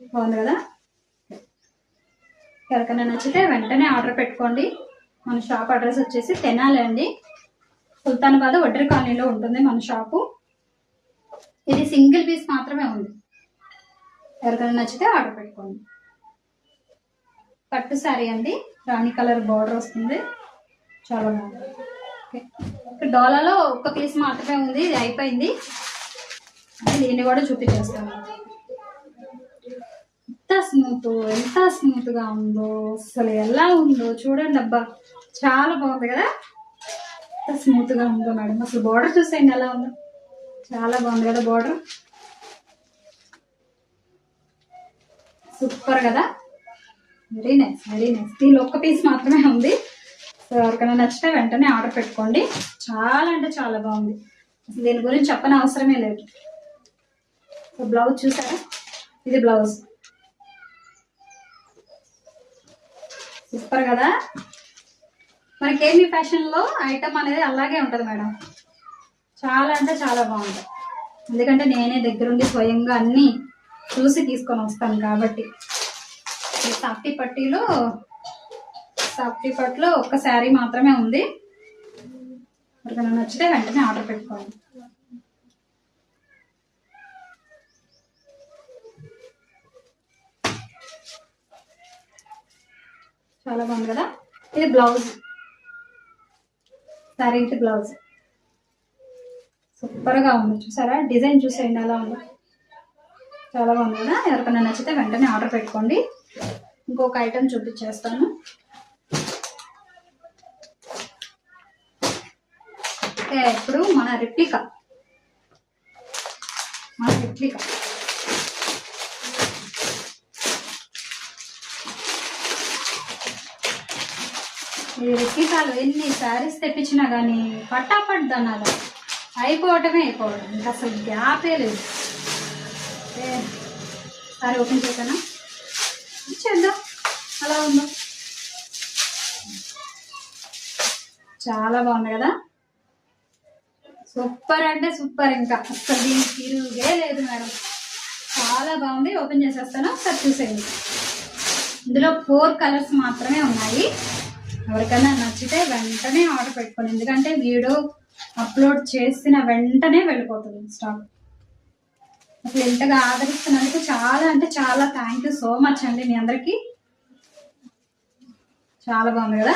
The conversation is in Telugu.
బాగుంది కదా. ఎవరికైనా నచ్చితే వెంటనే ఆర్డర్ పెట్టుకోండి. మన షాప్ అడ్రస్ వచ్చేసి తెనాలి అండి, సుల్తానాబాద్ వడ్డెర కాలనీలో ఉంటుంది మన షాపు. ఇది సింగిల్ పీస్ మాత్రమే ఉంది. ఎవరికైనా నచ్చితే ఆర్డర్ పెట్టుకోండి. పట్టు శారీ అండి, రాణి కలర్ బార్డర్ వస్తుంది, చాలా బాగుంది. ఓకే, డోలాలో ఒక్క పీస్ మాత్రమే ఉంది, ఇది అయిపోయింది. దీన్ని కూడా చూపించేస్తాను. ఎంత స్మూత్ గా ఉందో, అసలు ఎలా ఉందో చూడండి. అబ్బా చాలా బాగుంది కదా, ఎంత స్మూత్ గా ఉందో మేడం. అసలు బార్డర్ చూసేయండి ఎలా ఉందో, చాలా బాగుంది కదా బార్డర్, సూపర్ కదా. Very nice, very nice. దీనిలో ఒక్క పీస్ మాత్రమే ఉంది. సో ఎవరికైనా నచ్చితే వెంటనే ఆర్డర్ పెట్టుకోండి. చాలా అంటే చాలా బాగుంది, అసలు దీని గురించి చెప్పని అవసరమే లేదు. సో బ్లౌజ్ చూసారా, ఇది బ్లౌజ్, సూపర్ కదా. మన కేమీ ఫ్యాషన్ లో ఐటమ్ అనేది అలాగే ఉంటుంది మేడం, చాలా అంటే చాలా బాగుంటుంది. ఎందుకంటే నేనే దగ్గరుండి స్వయంగా అన్ని చూసి తీసుకొని వస్తాను కాబట్టి. ఈ సాఫ్టీ పట్టులో ఒక్క శారీ మాత్రమే ఉంది. ఎవరికైనా నచ్చితే వెంటనే ఆర్డర్ పెట్టుకోండి. చాలా బాగుంది కదా. ఇది బ్లౌజ్, శారీకి బ్లౌజ్ సూపర్ గా ఉంది. చూసారా డిజైన్, చూసేయండి ఎలా ఉందో, చాలా బాగుంది కదా. ఎవరికైనా నచ్చితే వెంటనే ఆర్డర్ పెట్టుకోండి. ఇంకొక ఐటమ్ చూపించేస్తాను. ఇప్పుడు మన రెప్లికా ఈ రెప్లికాలు ఎన్ని శారీస్ తెప్పించినా కానీ పట్టాపట్ దనాలు అయిపోవటం. ఇంకా అసలు గ్యాపే లేదు. సారీ ఓపెన్ చేశానా, చేద్దాం అలా ఉందో. చాలా బాగుంది కదా, సూపర్ అంటే సూపర్. ఇంకా అసలు దీనికి తిరుగే లేదు మేడం, చాలా బాగుంది. ఓపెన్ చేసేస్తాను, ఒకసారి చూసేయండి. ఇందులో 4 కలర్స్ మాత్రమే ఉన్నాయి. ఎవరికైనా నచ్చితే వెంటనే ఆర్డర్ పెట్టుకోండి, ఎందుకంటే వీడియో అప్లోడ్ చేసిన వెంటనే వెళ్ళిపోతుంది స్టాక్. అసలు ఎంతగా ఆదరిస్తున్నందుకు చాలా అంటే చాలా థ్యాంక్ యూ సో మచ్ అండి మీ అందరికీ. చాలా బాగుంది కదా.